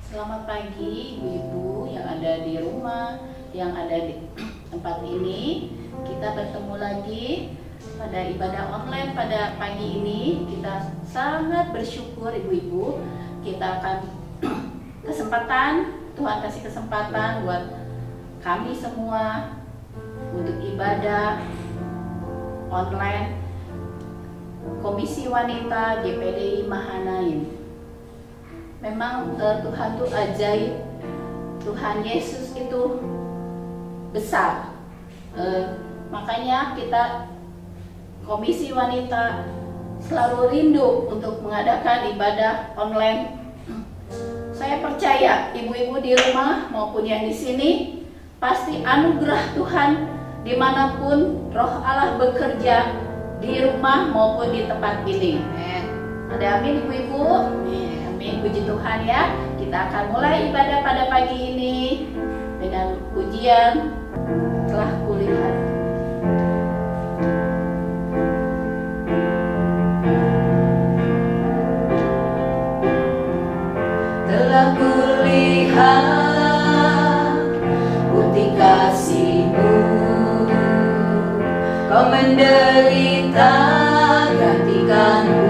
Selamat pagi ibu-ibu yang ada di rumah, yang ada di tempat ini. Kita bertemu lagi pada ibadah online pada pagi ini. Kita sangat bersyukur ibu-ibu. Kita akan Tuhan kasih kesempatan buat kami semua untuk ibadah online Komisi Wanita GPDI Mahanaim. Memang Tuhan itu ajaib, Tuhan Yesus itu besar. Makanya kita Komisi Wanita selalu rindu untuk mengadakan ibadah online. Saya percaya ibu-ibu di rumah maupun yang di sini pasti anugerah Tuhan dimanapun Roh Allah bekerja di rumah maupun di tempat ini. Ada amin ibu-ibu? Amin, puji Tuhan ya. Kita akan mulai ibadah pada pagi ini dengan pujian Telah Kulihat. Telah kulihat bukti kasih-Mu, Kau menderita gantikanku.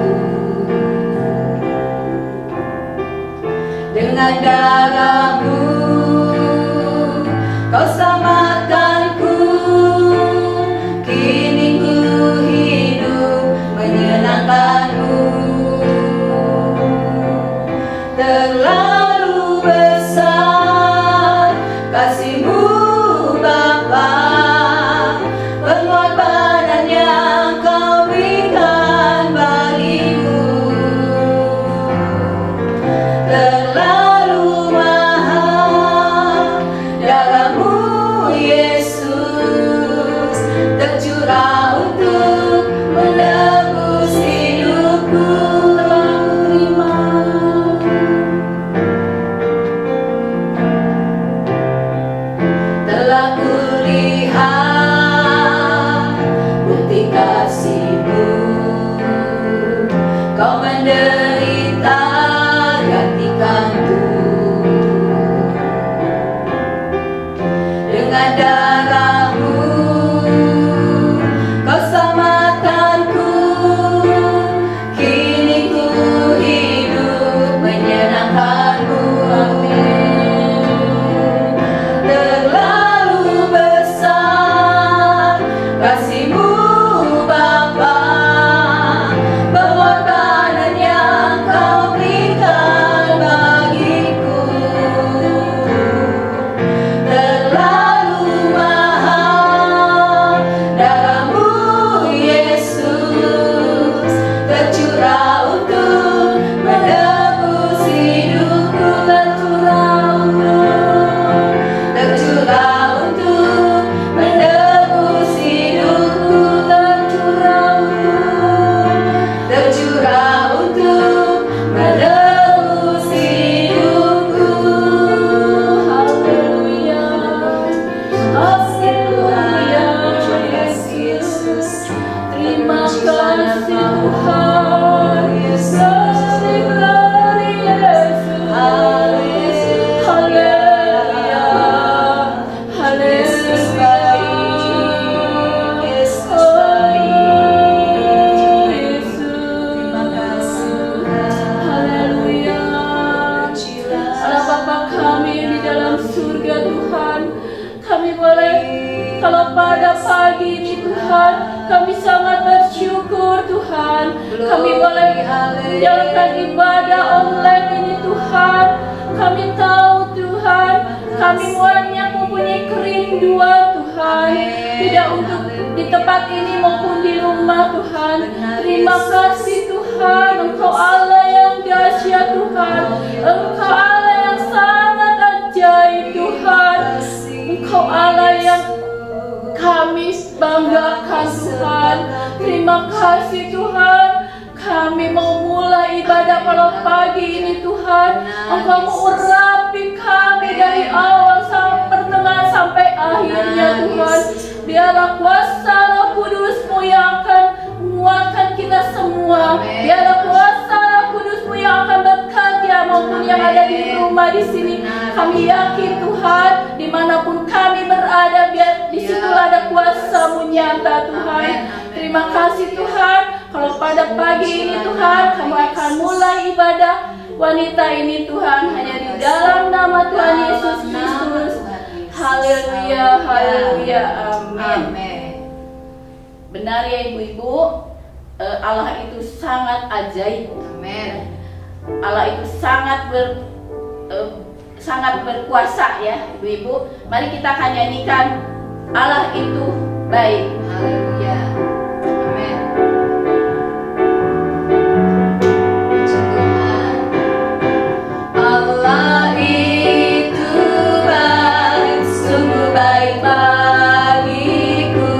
Dengan darah-Mu Kau selamatkanku. Kini ku hidup menyenangkan-Mu. Terlalu besar kasih-Mu Bapa, pengorbanan yang Kau berikan bagiku. Terlalu mahal darah-Mu Yesus, tercurah untuk menebus hidupku. Telah kulihat bukti kasih-Mu, Kau menderita gantikanku. Dengan darah-Mu Kau selamatkanku. Kini ku hidup menyenangkan-Mu. Amin. Terlalu besar kasih-Mu Bapa, pengorbanan yang Kau berikan bagiku. Terlalu mahal darah-Mu Yesus, tercurah untuk menebus hidupku. Tercurah untuk menebus hidupku. Tercurah untuk menebus hidupku. Haleluya. Haleluya. Yesus, terima kasih Tuhan. Yesus, haleluya. Yesus baik. Yesus baik. Terima kasih Tuhan. Haleluya. Allah Bapa kami di dalam surga Tuhan, kami boleh kalau pada pagi ini Tuhan, kami sangat bersyukur Tuhan. Kami boleh menjalankan ibadah online ini Tuhan. Kami tahu Tuhan, kami banyak mempunyai kerinduan Tuhan, tidak untuk di tempat ini maupun di rumah Tuhan. Terima kasih Tuhan, Engkau Allah yang dahsyat Tuhan. Engkau Allah yang sangat ajaib Tuhan. Engkau Allah yang kami banggakan Tuhan. Terima kasih Tuhan. Kami mau mulai ibadah pada pagi ini Tuhan. Engkau mengurapi kami dari awal sampai pertengahan sampai akhirnya Tuhan. Biarlah kuasa Roh Kudus-Mu yang akan menguatkan semua. Biarlah kuasa Roh Kudus-Mu yang akan bekerja maupun yang ada di rumah di sini. Kami yakin Tuhan, dimanapun kami berada, biar disitulah ada kuasa-Mu nyata Tuhan. Terima kasih Tuhan, kalau pada pagi ini Tuhan, kamu akan mulai ibadah wanita ini Tuhan, hanya di dalam nama Tuhan Yesus Kristus. Haleluya, haleluya, amin. Benar ya ibu-ibu, Allah itu sangat ajaib. Amin. Allah itu sangat berkuasa ya ibu-ibu. Mari kita akan nyanyikan Allah itu baik. Haleluya. Amin. Allah itu baik, sungguh baik bagiku.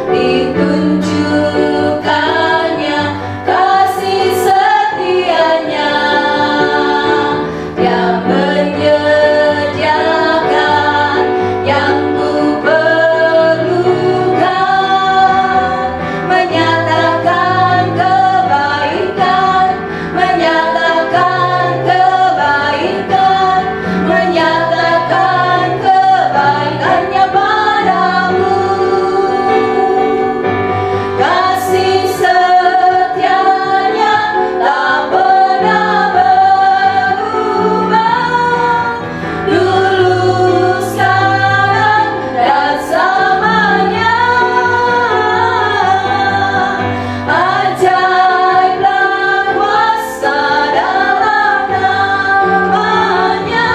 Ditunjukkannya kasih setianya, yang menyediakan yang ku perlukan, menyatakan kebaikan, menyatakan kebaikan, menyatakan kebaikannya padamu. Kasih setianya tak pernah berubah, dulu, sekarang, dan selamanya. Ajaiblah kuasa dalam namanya.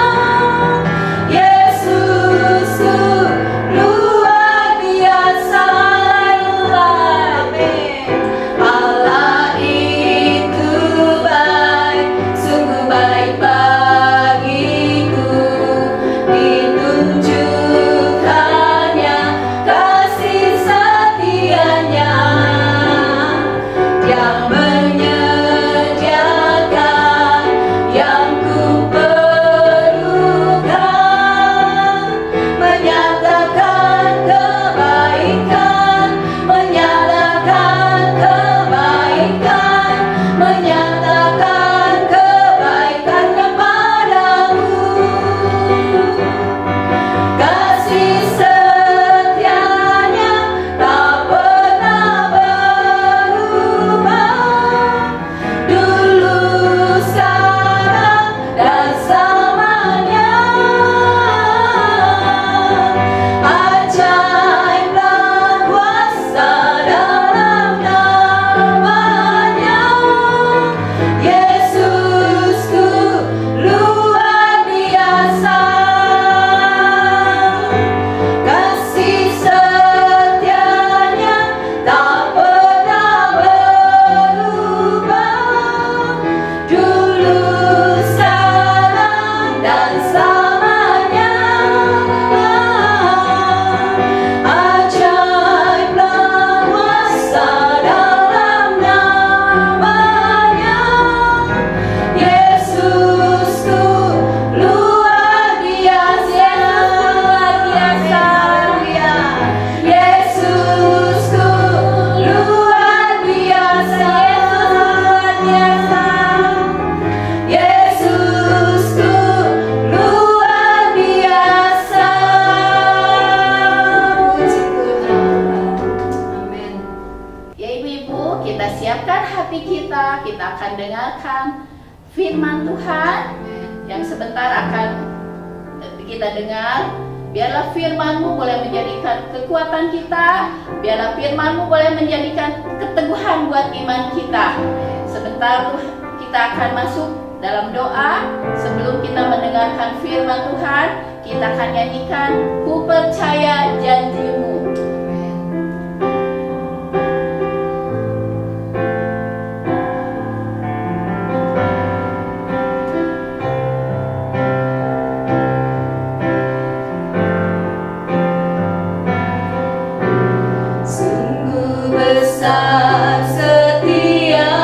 Yesusku luar biasa. Allah itu baik, sungguh baik bagiku. Ditunjukkannya kasih setianya, yang menyediakan yang ku perlukan, menyatakan kebaikan, menyatakan kebaikan, menyatakan kebaikannya padamu. Kasih setianya tak pernah berubah, dulu, sekarang, dan selamanya. Ajaiblah kuasa dalam namanya. Yesusku luar biasa. Kasih setianya tak pernah berubah, dulu, sekarang, dan selamanya. Ajaiblah kuasa dalam namanya. Yesusku luar biasa. Yesusku luar biasa. Yesusku luar biasa. Amin. Ya ibu-ibu, kita siapkan hati kita akan dengarkan firman Tuhan yang sebentar akan kita dengar. Biarlah firman-Mu boleh menjadikan kekuatan kita, biarlah firman-Mu boleh menjadikan keteguhan buat iman kita. Sebentar kita akan masuk dalam doa. Sebelum kita mendengarkan firman Tuhan, kita akan nyanyikan Ku Percaya Janji-Mu. Sungguh besar setiamu,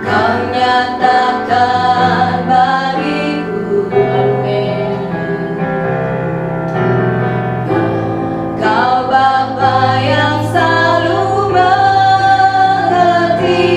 Kau nyatakan bagiku. Amin. Kau Bapa yang selalu mengerti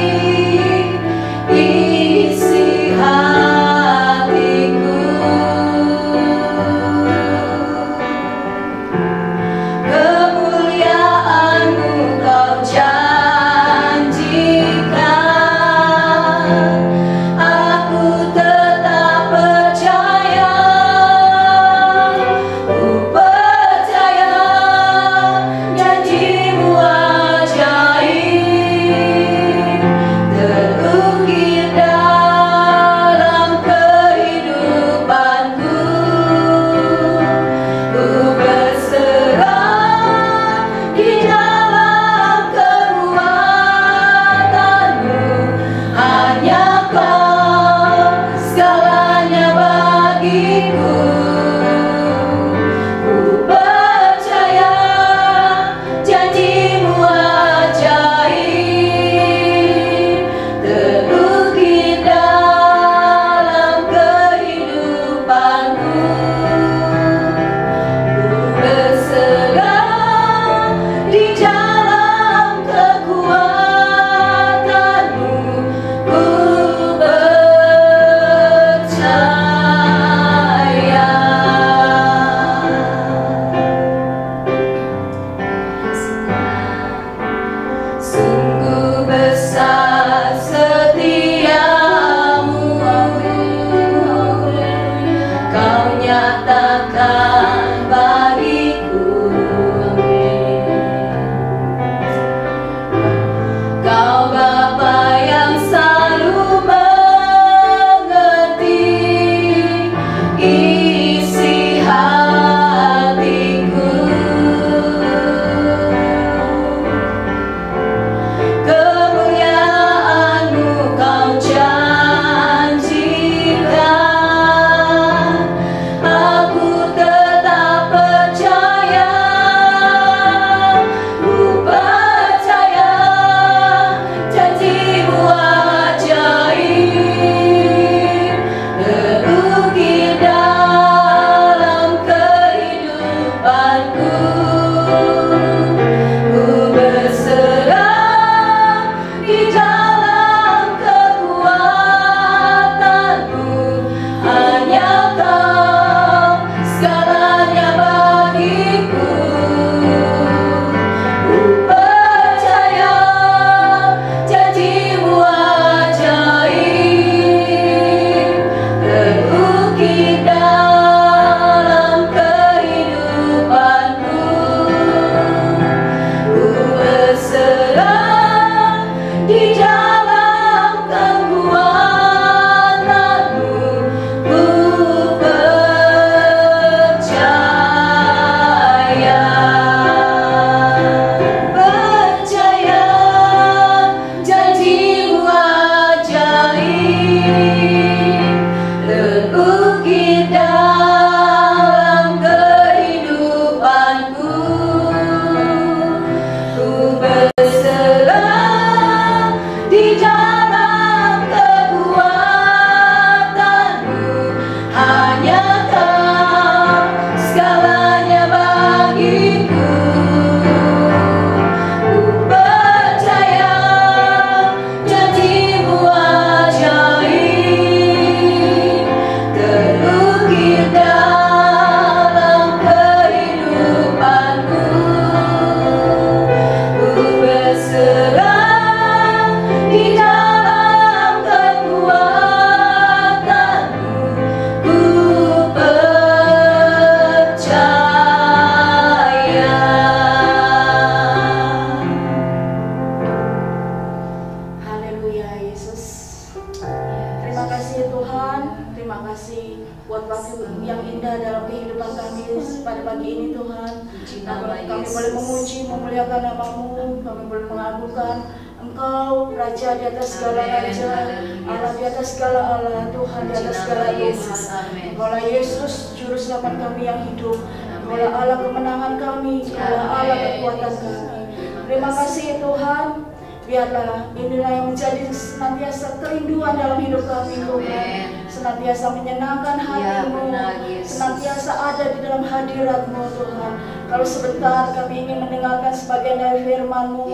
Tuhan, terima kasih buat waktu yang indah dalam kehidupan kami pada pagi ini Tuhan. Kami boleh memuji, memuliakan nama-Mu, kami boleh mengagungkan Engkau, Raja di atas segala raja, Allah di atas segala Allah, Tuhan di atas segala Tuhan. Engkaulah Yesus, Juru Selamat kami yang hidup. Engkaulah Allah kemenangan kami, Engkaulah Allah kekuatan kami. Terima kasih Tuhan. Biarlah inilah yang menjadi senantiasa kerinduan dalam hidup kami Tuhan. Senantiasa menyenangkan hati-Mu, senantiasa ada di dalam hadirat-Mu Tuhan. Kalau sebentar kami ingin mendengarkan sebagian dari firman-Mu,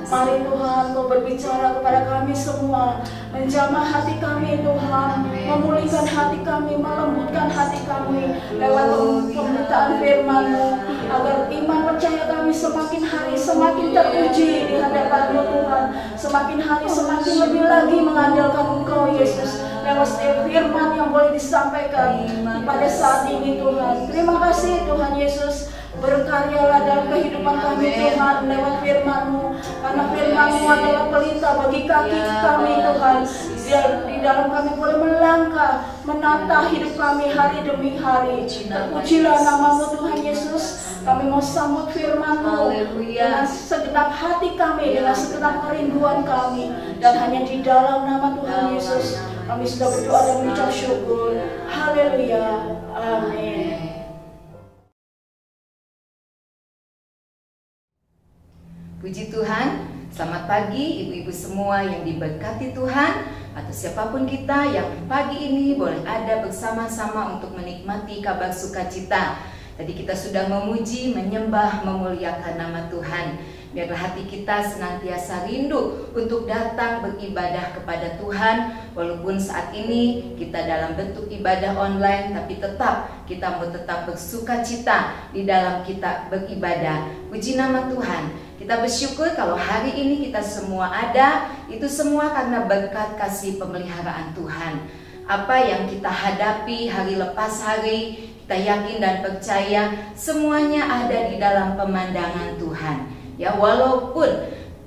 mari Tuhan Kau berbicara kepada kami semua, menjamah hati kami Tuhan, memulihkan hati kami, melembutkan hati kami lewat pemberitaan firman-Mu, agar iman percaya kami semakin hari semakin teruji di hadapan-Mu Tuhan, semakin hari semakin lebih lagi mengandalkan Engkau Yesus lewat setiap firman yang boleh disampaikan pada saat ini Tuhan. Terima kasih Tuhan Yesus. Berkaryalah dalam kehidupan kami Tuhan lewat firman-Mu, karena firman-Mu adalah pelita bagi kaki kami Tuhan. Di dalam kami boleh melangkah, menata hidup kami hari demi hari. Terpujilah nama-Mu Tuhan Yesus. Kami mau sambut firman-Mu dengan segenap hati kami, dengan segenap kerinduan kami, dan hanya di dalam nama Tuhan Yesus kami sudah berdoa dan mengucap syukur. Haleluya. Amin. Puji Tuhan, selamat pagi ibu-ibu semua yang diberkati Tuhan, atau siapapun kita yang pagi ini boleh ada bersama-sama untuk menikmati kabar sukacita. Tadi kita sudah memuji, menyembah, memuliakan nama Tuhan. Biarlah hati kita senantiasa rindu untuk datang beribadah kepada Tuhan. Walaupun saat ini kita dalam bentuk ibadah online, tapi tetap kita mau tetap bersukacita di dalam kita beribadah. Puji nama Tuhan. Kita bersyukur kalau hari ini kita semua ada, itu semua karena berkat kasih pemeliharaan Tuhan. Apa yang kita hadapi hari lepas hari, kita yakin dan percaya semuanya ada di dalam pemandangan Tuhan. Ya, walaupun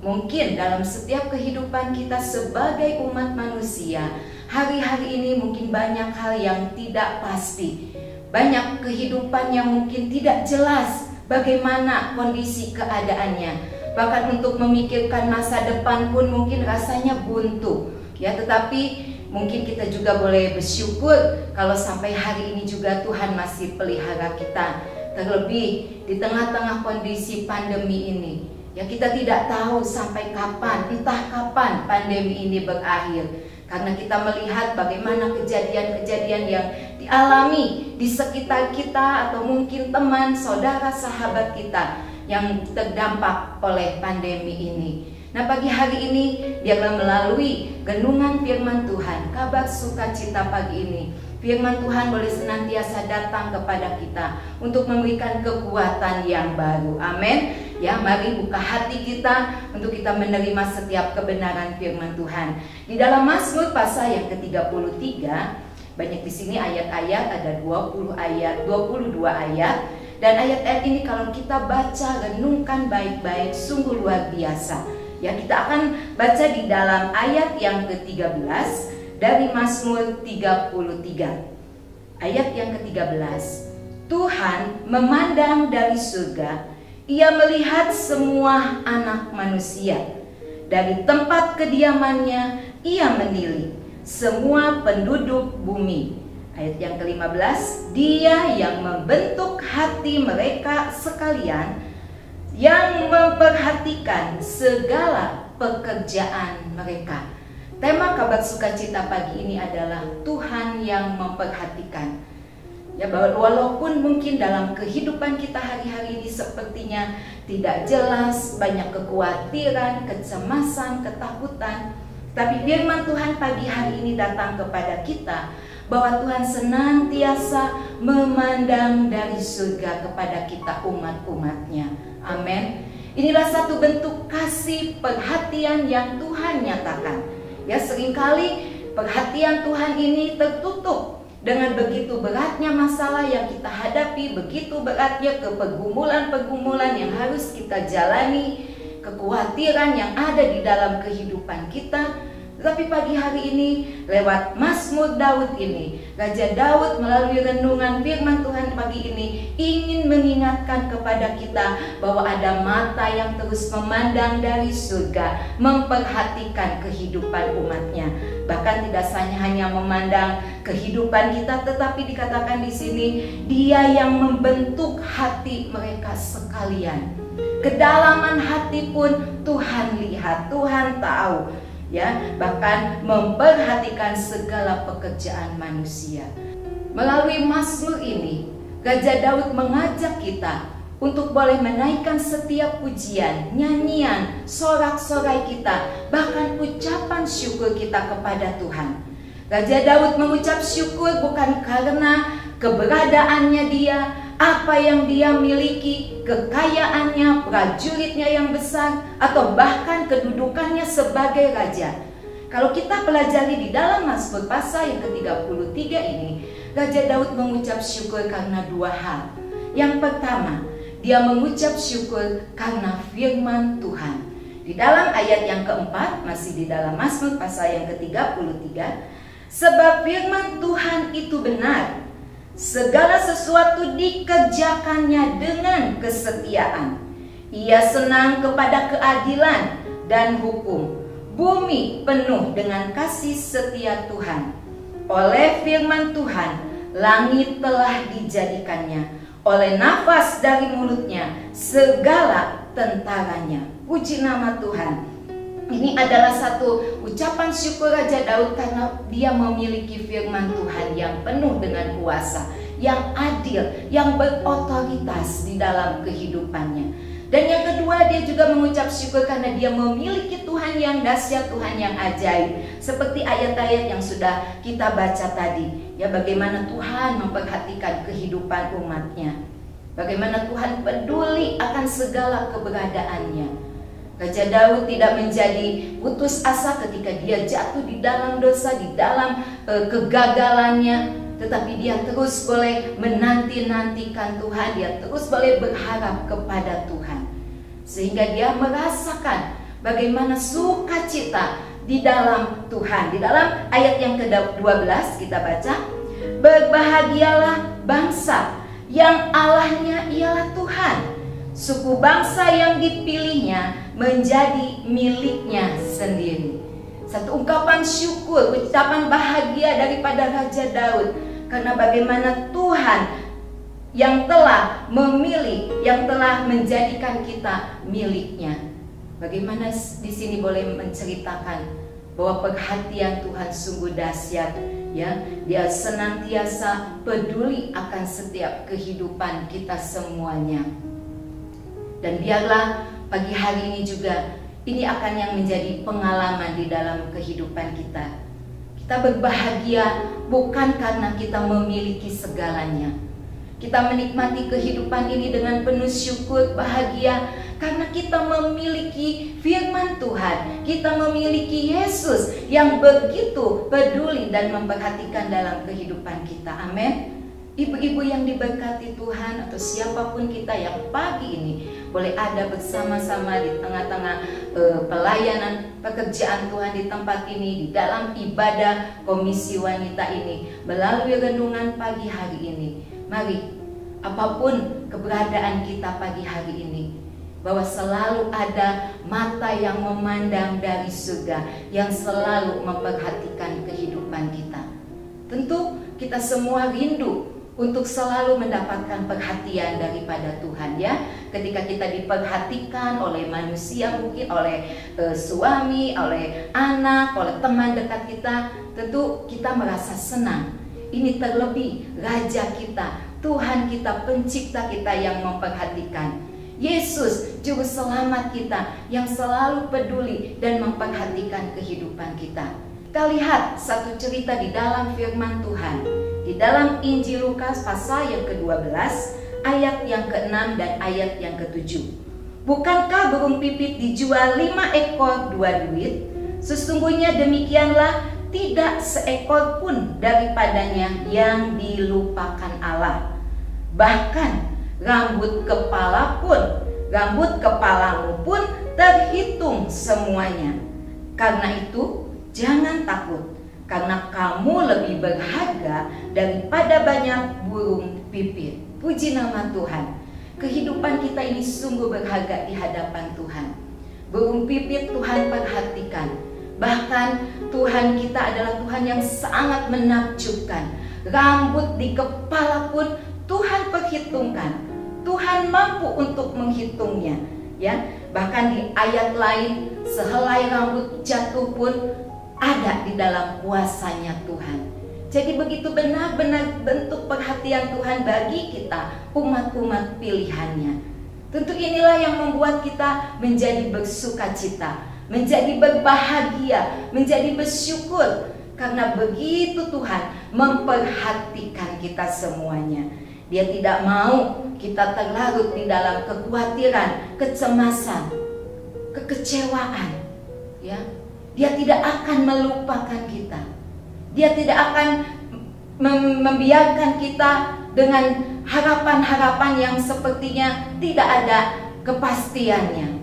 mungkin dalam setiap kehidupan kita sebagai umat manusia, hari-hari ini mungkin banyak hal yang tidak pasti. Banyak kehidupan yang mungkin tidak jelas bagaimana kondisi keadaannya. Bahkan untuk memikirkan masa depan pun mungkin rasanya buntu. Ya, tetapi mungkin kita juga boleh bersyukur kalau sampai hari ini juga Tuhan masih pelihara kita. Terlebih di tengah-tengah kondisi pandemi ini, ya kita tidak tahu sampai kapan, entah kapan pandemi ini berakhir. Karena kita melihat bagaimana kejadian-kejadian yang dialami di sekitar kita, atau mungkin teman, saudara, sahabat kita yang terdampak oleh pandemi ini. Nah, pagi hari ini biarlah melalui renungan firman Tuhan, kabar sukacita pagi ini, firman Tuhan boleh senantiasa datang kepada kita untuk memberikan kekuatan yang baru. Amin. Ya, mari buka hati kita untuk kita menerima setiap kebenaran firman Tuhan. Di dalam Mazmur pasal yang ke-33, banyak di sini ayat-ayat, ada 22 ayat. Dan ayat-ayat ini kalau kita baca, renungkan baik-baik, sungguh luar biasa. Ya, kita akan baca di dalam ayat yang ke-13 dari Mazmur 33. Ayat yang ke-13. Tuhan memandang dari surga, Ia melihat semua anak manusia. Dari tempat kediamannya Ia menilik semua penduduk bumi. Ayat yang ke-15. Dia yang membentuk hati mereka sekalian, yang memperhatikan segala pekerjaan mereka. Tema kabar sukacita pagi ini adalah Tuhan yang memperhatikan. Ya, walaupun mungkin dalam kehidupan kita hari-hari ini sepertinya tidak jelas, banyak kekhawatiran, kecemasan, ketakutan, tapi firman Tuhan pagi hari ini datang kepada kita bahwa Tuhan senantiasa memandang dari surga kepada kita umat-umatnya. Amin. Inilah satu bentuk kasih perhatian yang Tuhan nyatakan. Ya, seringkali perhatian Tuhan ini tertutup dengan begitu beratnya masalah yang kita hadapi, begitu beratnya pergumulan-pergumulan yang harus kita jalani, kekhawatiran yang ada di dalam kehidupan kita. Tetapi pagi hari ini lewat Mazmur Daud ini, Raja Daud melalui renungan firman Tuhan pagi ini ingin mengingatkan kepada kita bahwa ada mata yang terus memandang dari surga, memperhatikan kehidupan umatnya. Bahkan tidak hanya memandang kehidupan kita, tetapi dikatakan di sini Dia yang membentuk hati mereka sekalian. Kedalaman hati pun Tuhan lihat, Tuhan tahu, ya, bahkan memperhatikan segala pekerjaan manusia. Melalui Mazmur ini, Raja Daud mengajak kita untuk boleh menaikkan setiap pujian, nyanyian, sorak-sorai kita, bahkan ucapan syukur kita kepada Tuhan. Raja Daud mengucap syukur bukan karena keberadaannya dia, apa yang dia miliki, kekayaannya, prajuritnya yang besar, atau bahkan kedudukannya sebagai raja. Kalau kita pelajari di dalam Mazmur pasal yang ke-33 ini, Raja Daud mengucap syukur karena dua hal. Yang pertama, dia mengucap syukur karena firman Tuhan. Di dalam ayat yang keempat, masih di dalam Mazmur pasal yang ke-33, sebab firman Tuhan itu benar, segala sesuatu dikerjakannya dengan kesetiaan. Ia senang kepada keadilan dan hukum. Bumi penuh dengan kasih setia Tuhan. Oleh firman Tuhan, langit telah dijadikannya. Oleh nafas dari mulutnya, segala tentaranya. Puji nama Tuhan. Ini adalah satu ucapan syukur Raja Daud karena dia memiliki firman Tuhan yang penuh dengan kuasa, yang adil, yang berotoritas di dalam kehidupannya. Dan yang kedua, dia juga mengucap syukur karena dia memiliki Tuhan yang dahsyat, Tuhan yang ajaib. Seperti ayat-ayat yang sudah kita baca tadi, ya, bagaimana Tuhan memperhatikan kehidupan umatnya, bagaimana Tuhan peduli akan segala keberadaannya. Raja Daud tidak menjadi putus asa ketika dia jatuh di dalam dosa, di dalam kegagalannya, tetapi dia terus boleh menanti-nantikan Tuhan, dia terus boleh berharap kepada Tuhan. Sehingga dia merasakan bagaimana sukacita di dalam Tuhan. Di dalam ayat yang ke-12 kita baca, berbahagialah bangsa yang Allahnya ialah Tuhan, suku bangsa yang dipilihnya menjadi miliknya sendiri. Satu ungkapan syukur, ucapan bahagia daripada Raja Daud, karena bagaimana Tuhan yang telah memilih, yang telah menjadikan kita miliknya. Bagaimana di sini boleh menceritakan bahwa perhatian Tuhan sungguh dahsyat, ya. Dia senantiasa peduli akan setiap kehidupan kita semuanya. Dan biarlah pagi hari ini juga ini akan yang menjadi pengalaman di dalam kehidupan kita. Kita berbahagia bukan karena kita memiliki segalanya. Kita menikmati kehidupan ini dengan penuh syukur, bahagia karena kita memiliki firman Tuhan. Kita memiliki Yesus yang begitu peduli dan memperhatikan dalam kehidupan kita. Amin. Ibu-ibu yang diberkati Tuhan, atau siapapun kita yang pagi ini boleh ada bersama-sama di tengah-tengah pelayanan pekerjaan Tuhan di tempat ini, di dalam ibadah komisi wanita ini, melalui renungan pagi hari ini. Mari, apapun keberadaan kita pagi hari ini, bahwa selalu ada mata yang memandang dari surga, yang selalu memperhatikan kehidupan kita. Tentu kita semua rindu untuk selalu mendapatkan perhatian daripada Tuhan, ya. Ketika kita diperhatikan oleh manusia, mungkin oleh suami, oleh anak, oleh teman dekat kita, tentu kita merasa senang. Ini terlebih Raja kita, Tuhan kita, pencipta kita yang memperhatikan. Yesus, Juru Selamat kita, yang selalu peduli dan memperhatikan kehidupan kita. Kita lihat satu cerita di dalam firman Tuhan, di dalam Injil Lukas pasal yang ke-12, ayat yang ke-6 dan ayat yang ke-7. Bukankah burung pipit dijual 5 ekor 2 duit? Sesungguhnya demikianlah tidak seekor pun daripadanya yang dilupakan Allah. Bahkan rambut kepalamu pun terhitung semuanya. Karena itu, Jangan takut, karena kamu lebih berharga daripada banyak burung pipit. Puji nama Tuhan. Kehidupan kita ini sungguh berharga di hadapan Tuhan. Burung pipit Tuhan perhatikan. Bahkan Tuhan kita adalah Tuhan yang sangat menakjubkan. Rambut di kepala pun Tuhan perhitungkan. Tuhan mampu untuk menghitungnya, ya. Bahkan di ayat lain, sehelai rambut jatuh pun ada di dalam kuasanya Tuhan. Jadi begitu benar-benar bentuk perhatian Tuhan bagi kita, umat-umat pilihannya. Tentu inilah yang membuat kita menjadi bersukacita, menjadi berbahagia, menjadi bersyukur, karena begitu Tuhan memperhatikan kita semuanya. Dia tidak mau kita terlarut di dalam kekhawatiran, kecemasan, kekecewaan, ya. Dia tidak akan melupakan kita. Dia tidak akan membiarkan kita dengan harapan-harapan yang sepertinya tidak ada kepastiannya.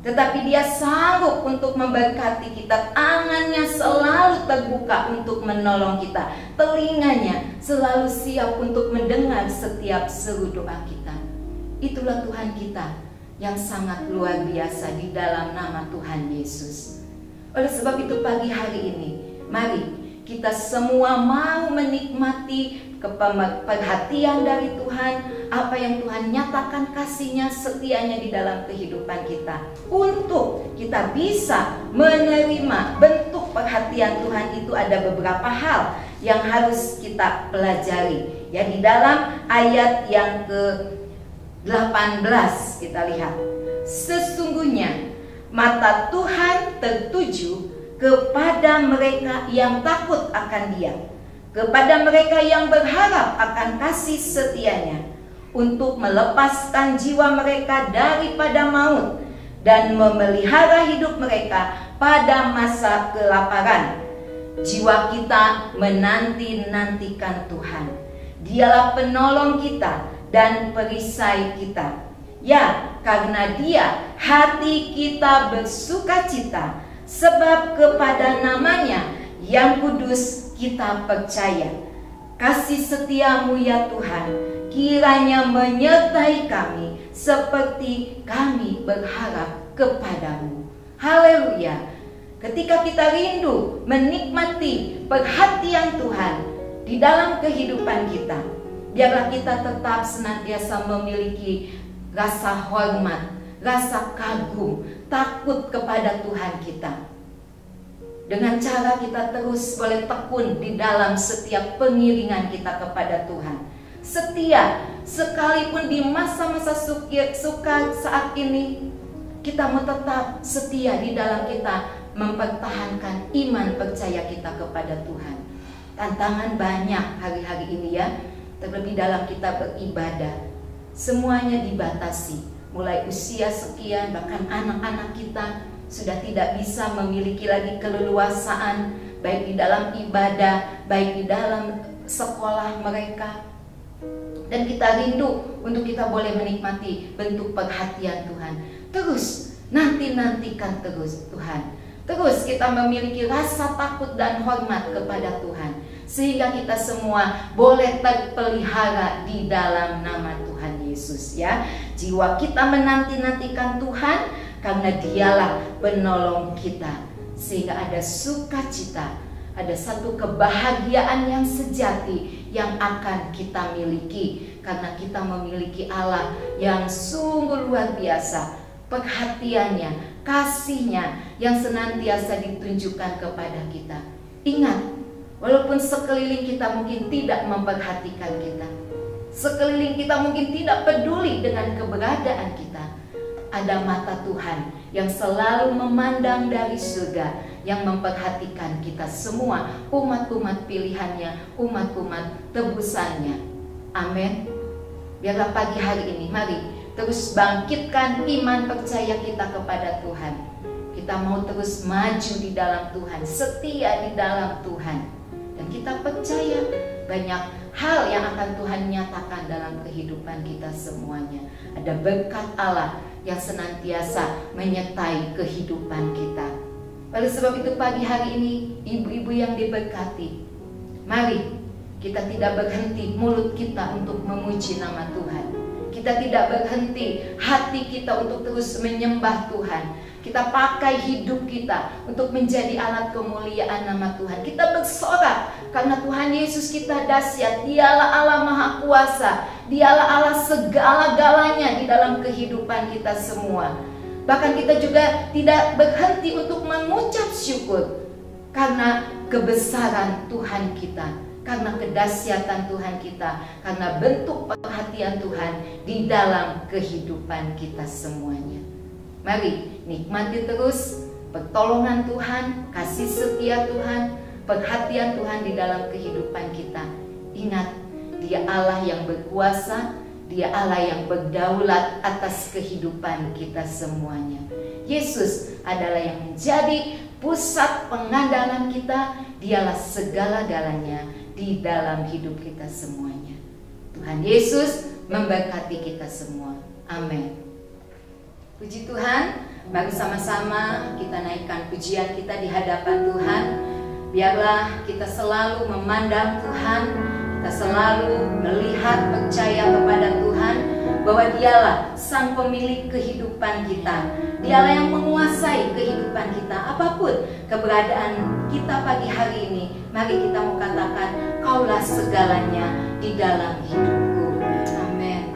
Tetapi Dia sanggup untuk memberkati kita. Tangannya selalu terbuka untuk menolong kita. Telinganya selalu siap untuk mendengar setiap seru doa kita. Itulah Tuhan kita yang sangat luar biasa di dalam nama Tuhan Yesus. Oleh sebab itu pagi hari ini, mari kita semua mau menikmati perhatian dari Tuhan, apa yang Tuhan nyatakan kasih-Nya, setianya di dalam kehidupan kita, untuk kita bisa menerima bentuk perhatian Tuhan. Itu ada beberapa hal yang harus kita pelajari, ya. Di dalam ayat yang ke-18 kita lihat, sesungguhnya mata Tuhan tertuju kepada mereka yang takut akan Dia, kepada mereka yang berharap akan kasih setia-Nya, untuk melepaskan jiwa mereka daripada maut dan memelihara hidup mereka pada masa kelaparan. Jiwa kita menanti-nantikan Tuhan. Dialah penolong kita dan perisai kita. Ya, karena Dia hati kita bersukacita, sebab kepada nama-Nya yang kudus kita percaya. Kasih setia-Mu ya Tuhan, kiranya menyertai kami seperti kami berharap kepadamu. Haleluya. Ketika kita rindu menikmati perhatian Tuhan di dalam kehidupan kita, biarlah kita tetap senantiasa memiliki rasa hormat, rasa kagum, takut kepada Tuhan kita. Dengan cara kita terus boleh tekun di dalam setiap pengiringan kita kepada Tuhan. Setia, sekalipun di masa-masa suka saat ini, kita mau tetap setia di dalam kita mempertahankan iman percaya kita kepada Tuhan. Tantangan banyak hari-hari ini, ya. Terlebih dalam kita beribadah, semuanya dibatasi. Mulai usia sekian, bahkan anak-anak kita sudah tidak bisa memiliki lagi keleluasaan, baik di dalam ibadah, baik di dalam sekolah mereka. Dan kita rindu untuk kita boleh menikmati bentuk perhatian Tuhan. Terus nanti-nantikan terus Tuhan. Terus kita memiliki rasa takut dan hormat kepada Tuhan, sehingga kita semua boleh terpelihara di dalam nama Tuhan Yesus, ya. Jiwa kita menanti-nantikan Tuhan karena Dialah penolong kita, sehingga ada sukacita, ada satu kebahagiaan yang sejati yang akan kita miliki, karena kita memiliki Allah yang sungguh luar biasa. Perhatiannya, kasih-Nya yang senantiasa ditunjukkan kepada kita. Ingat, walaupun sekeliling kita mungkin tidak memperhatikan kita, sekeliling kita mungkin tidak peduli dengan keberadaan kita, ada mata Tuhan yang selalu memandang dari surga, yang memperhatikan kita semua, umat-umat pilihannya, umat-umat tebusannya. Amin. Biarlah pagi hari ini, mari terus bangkitkan iman percaya kita kepada Tuhan. Kita mau terus maju di dalam Tuhan, setia di dalam Tuhan. Dan kita percaya banyak hal yang akan Tuhan nyatakan dalam kehidupan kita semuanya. Ada berkat Allah yang senantiasa menyertai kehidupan kita. Oleh sebab itu pagi hari ini, ibu-ibu yang diberkati, mari kita tidak berhenti mulut kita untuk memuji nama Tuhan. Kita tidak berhenti hati kita untuk terus menyembah Tuhan. Kita pakai hidup kita untuk menjadi alat kemuliaan nama Tuhan. Kita bersorak karena Tuhan Yesus kita dahsyat. Dialah Allah Maha Kuasa. Dialah Allah segala-galanya di dalam kehidupan kita semua. Bahkan kita juga tidak berhenti untuk mengucap syukur karena kebesaran Tuhan kita, karena kedahsyatan Tuhan kita, karena bentuk perhatian Tuhan di dalam kehidupan kita semuanya. Mari nikmati terus pertolongan Tuhan, kasih setia Tuhan, perhatian Tuhan di dalam kehidupan kita. Ingat, Dia Allah yang berkuasa, Dia Allah yang berdaulat atas kehidupan kita semuanya. Yesus adalah yang menjadi pusat pengandalan kita. Dialah segala-galanya di dalam hidup kita semuanya. Tuhan Yesus memberkati kita semua. Amin. Puji Tuhan, mari sama-sama kita naikkan pujian kita di hadapan Tuhan. Biarlah kita selalu memandang Tuhan, kita selalu melihat, percaya kepada Tuhan bahwa Dialah Sang Pemilik kehidupan kita. Dialah yang menguasai kehidupan kita. Apapun keberadaan kita pagi hari ini, mari kita mau katakan, Kaulah segalanya di dalam hidupku. Amin.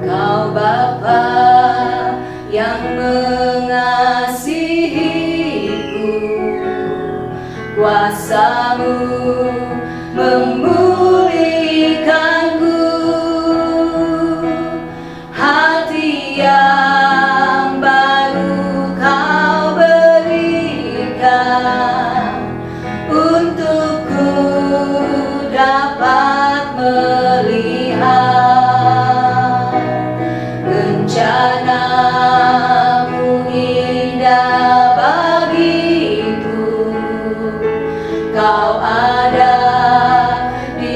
Kau Bapa yang mengasihiku, kuasa-Mu memulihkanku, hati yang baru Kau berikan, untukku dapat melihat rencana-Mu indah bagiku. Kau ada di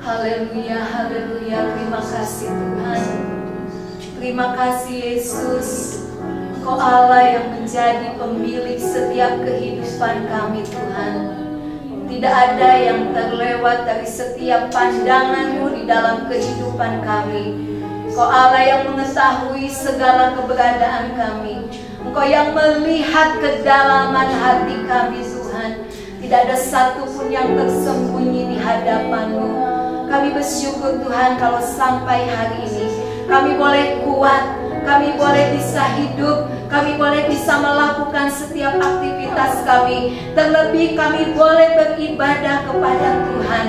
Haleluya, haleluya. Terima kasih Tuhan. Terima kasih Yesus. Engkau Allah yang menjadi pemilik setiap kehidupan kami Tuhan. Tidak ada yang terlewat dari setiap pandangan-Mu di dalam kehidupan kami. Engkau Allah yang mengetahui segala keberadaan kami. Engkau yang melihat kedalaman hati kami Tuhan. Tidak ada satupun yang tersembunyi di hadapan-Mu. Kami bersyukur Tuhan kalau sampai hari ini kami boleh kuat, kami boleh bisa hidup, kami boleh bisa melakukan setiap aktivitas kami. Terlebih kami boleh beribadah kepada Tuhan.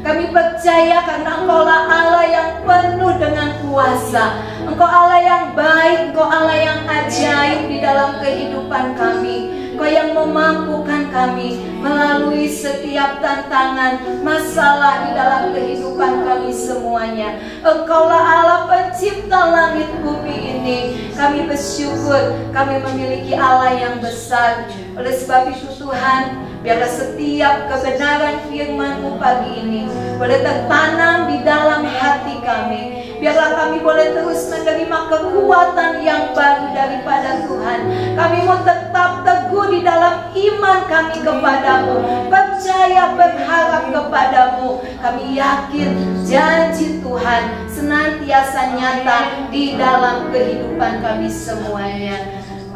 Kami percaya karena Engkau-lah Allah yang penuh dengan kuasa. Engkau Allah yang baik, Engkau Allah yang ajaib di dalam kehidupan kami. Engkau yang memampukan kami melalui setiap tantangan, masalah di dalam kehidupan kami semuanya. Engkaulah Allah pencipta langit bumi ini. Kami bersyukur kami memiliki Allah yang besar. Oleh sebab itu Tuhan, biarlah setiap kebenaran firman-Mu pagi ini boleh tertanam di dalam hati kami. Biarlah kami boleh terus menerima kekuatan yang baru daripada Tuhan. Kami mau tetap teguh di dalam iman kami kepadamu, percaya berharap kepadamu. Kami yakin janji Tuhan senantiasa nyata di dalam kehidupan kami semuanya.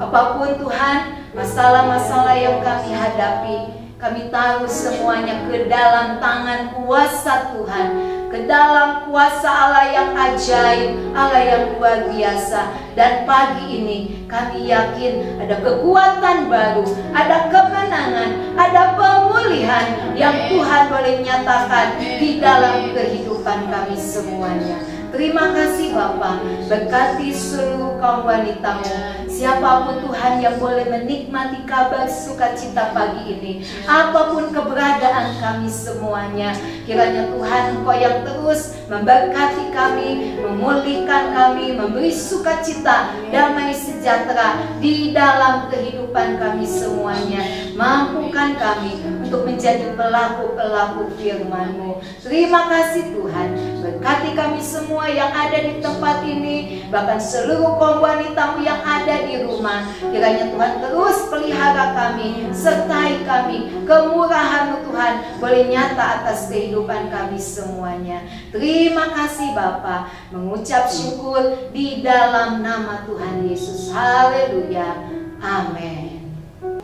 Apapun Tuhan masalah-masalah yang kami hadapi, kami taruh semuanya ke dalam tangan kuasa Tuhan, ke dalam kuasa Allah yang ajaib, Allah yang luar biasa. Dan pagi ini kami yakin ada kekuatan baru, ada kemenangan, ada pemulihan yang Tuhan boleh nyatakan di dalam kehidupan kami semuanya. Terima kasih Bapa, berkati seluruh kaum wanita-Mu. Siapapun Tuhan yang boleh menikmati kabar sukacita pagi ini, apapun keberadaan kami semuanya, kiranya Tuhan Engkau yang terus memberkati kami, memulihkan kami, memberi sukacita, damai sejahtera di dalam kehidupan kami semuanya. Mampukan kami untuk menjadi pelaku-pelaku firman-Mu. Terima kasih Tuhan, berkati kami semua yang ada di tempat ini, bahkan seluruh kaum wanita-Mu yang ada di rumah. Kiranya Tuhan terus pelihara kami, sertai kami. Kemurahan-Mu Tuhan boleh nyata atas kehidupan kami semuanya. Terima kasih Bapa, mengucap syukur di dalam nama Tuhan Yesus. Haleluya, amin.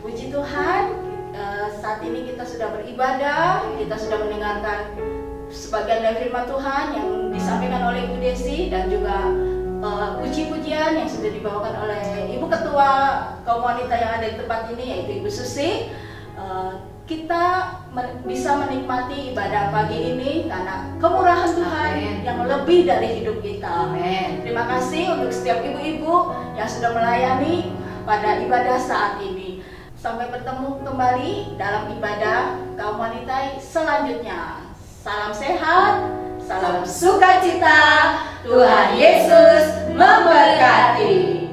Puji Tuhan, saat ini kita sudah beribadah, kita sudah mendengarkan sebagian dari firman Tuhan yang disampaikan oleh Ibu Desi, dan juga puji-pujian yang sudah dibawakan oleh Ibu Ketua kaum wanita yang ada di tempat ini, yaitu Ibu Susi. Kita bisa menikmati ibadah pagi ini karena kemurahan Tuhan yang lebih dari hidup kita. Amen. Terima kasih untuk setiap ibu-ibu yang sudah melayani pada ibadah saat ini. Sampai bertemu kembali dalam ibadah kaum wanita selanjutnya. Salam sehat, salam sukacita. Tuhan Yesus memberkati.